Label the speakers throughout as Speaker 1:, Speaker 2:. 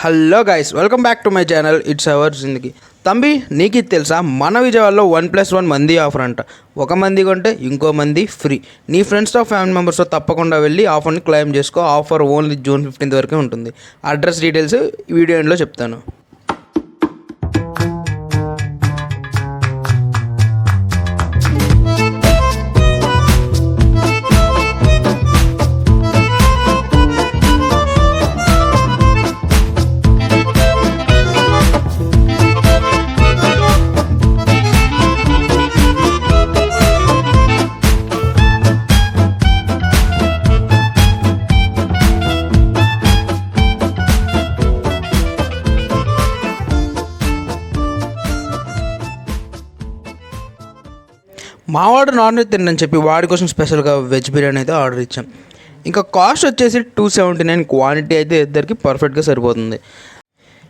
Speaker 1: Hello guys, welcome back to my channel. It's our జిందగీ. తంబి, నీకు ఇది తెలుసా? మన విజయవాడలో 1+1 మంది ఆఫర్ అంట. ఒక మంది కొంటే ఇంకో మంది ఫ్రీ. నీ ఫ్రెండ్స్తో ఫ్యామిలీ మెంబర్స్తో తప్పకుండా వెళ్ళి ఆఫర్ని క్లెయిమ్ చేసుకో. ఆఫర్ ఓన్లీ జూన్ 15 వరకే ఉంటుంది. అడ్రస్ డీటెయిల్స్ వీడియో ఎండ్లో చెప్తాను. మావాడు నాన్ వెజ్ తినని చెప్పి వాడి కోసం స్పెషల్గా వెజ్ బిర్యానీ అయితే ఆర్డర్ ఇచ్చాం. ఇంకా కాస్ట్ వచ్చేసి 279. క్వాంటిటీ అయితే ఇద్దరికి పర్ఫెక్ట్గా సరిపోతుంది.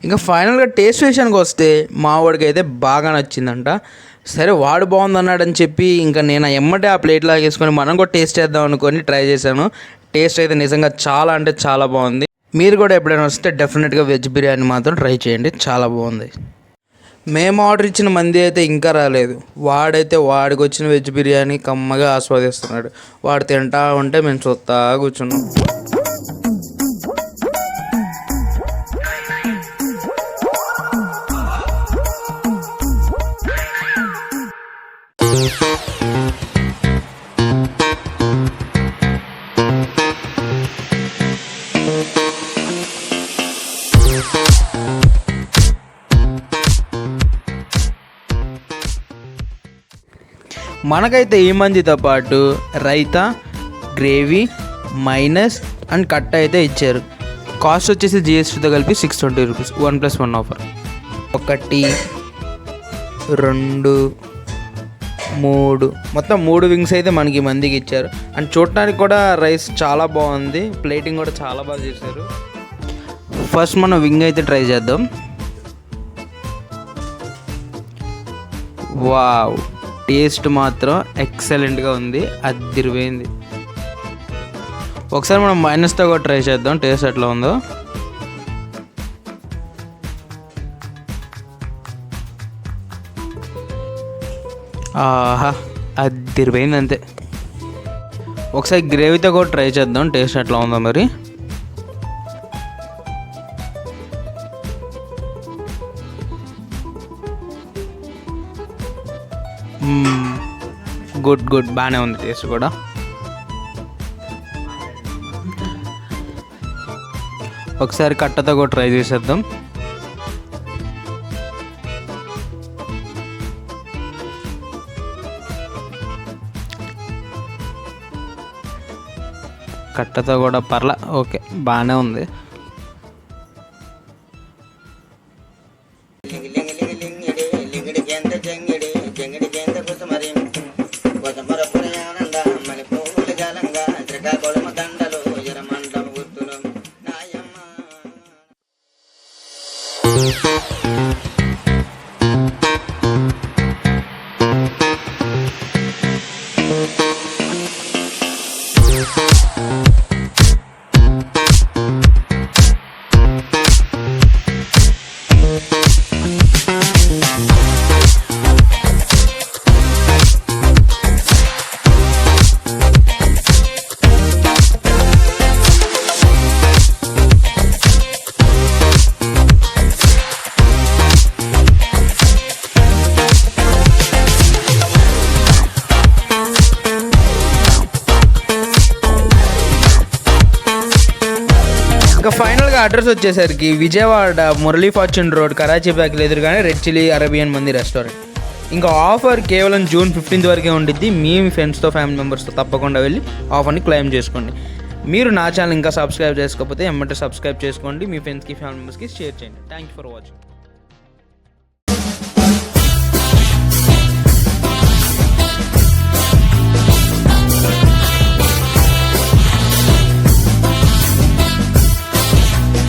Speaker 1: ఇంకా ఫైనల్గా టేస్ట్ విషయానికి వస్తే మావాడికి అయితే బాగా నచ్చిందంట. సరే, వాడు బాగుందన్నాడని చెప్పి ఇంకా నేను ఎమ్మటే ఆ ప్లేట్లో వేసుకొని మనం కూడా టేస్ట్ చేద్దాం అనుకొని ట్రై చేశాను. టేస్ట్ అయితే నిజంగా చాలా అంటే చాలా బాగుంది. మీరు కూడా ఎప్పుడైనా వస్తే డెఫినెట్గా వెజ్ బిర్యానీ మాత్రం ట్రై చేయండి, చాలా బాగుంది. మేము ఆర్డర్ ఇచ్చిన మంది అయితే ఇంకా రాలేదు. వాడైతే వాడికి వచ్చిన వెజ్ బిర్యానీ కమ్మగా ఆస్వాదిస్తున్నాడు. వాడు తింటా ఉంటే మేము చూస్తా కూర్చున్నాం. మనకైతే ఈ మందితో పాటు raita, gravy, minus and cut అయితే ఇచ్చారు. కాస్ట్ వచ్చేసి జిఎస్టీతో కలిపి 620 రూపీస్. 1+1 ఆఫర్. 1, 2, 3 మొత్తం 3 వింగ్స్ అయితే మనకి మందికి ఇచ్చారు. అండ్ చూడటానికి కూడా రైస్ చాలా బాగుంది. ప్లేటింగ్ కూడా చాలా బాగా చేశారు. ఫస్ట్ మనం వింగ్ అయితే ట్రై చేద్దాం. వావ్, టేస్ట్ మాత్రం ఎక్సలెంట్గా ఉంది, అదిరిపోయింది. ఒకసారి మనం మైనస్తో కూడా ట్రై చేద్దాం, టేస్ట్ ఎట్లా ఉందో. ఆహా, అదిరిపోయింది అంతే. ఒకసారి గ్రేవీతో కూడా ట్రై చేద్దాం, టేస్ట్ ఎట్లా ఉందో మరి. గుడ్, బాగానే ఉంది టేస్ట్ కూడా. ఒకసారి కట్టతో కూడా ట్రై చేసేద్దాం. కట్టతో కూడా పర్లా, ఓకే, బాగానే ఉంది. ఇంకా ఫైనల్గా అడ్రస్ వచ్చేసరికి విజయవాడ మురళీ ఫార్చ్యూన్ రోడ్, కరాచీ బ్యాక్లు ఎదురుగానే రెడ్ చిల్లీ అరేబియన్ మంది రెస్టారెంట్. ఇంకా ఆఫర్ కేవలం జూన్ 15 వరకే ఉండిద్ది. మీ ఫ్రెండ్స్తో ఫ్యామిలీ మెంబర్స్తో తప్పకుండా వెళ్ళి ఆఫర్ని క్లెయిమ్ చేసుకోండి. మీరు నా ఛానల్ ఇంకా సబ్స్క్రైబ్ చేసుకోకపోతే ఎమ్మటే సబ్స్క్రైబ్ చేసుకోండి. మీ ఫ్రెండ్స్కి ఫ్యామిలీ మెంబర్స్కి షేర్ చేయండి. Thank you for watching.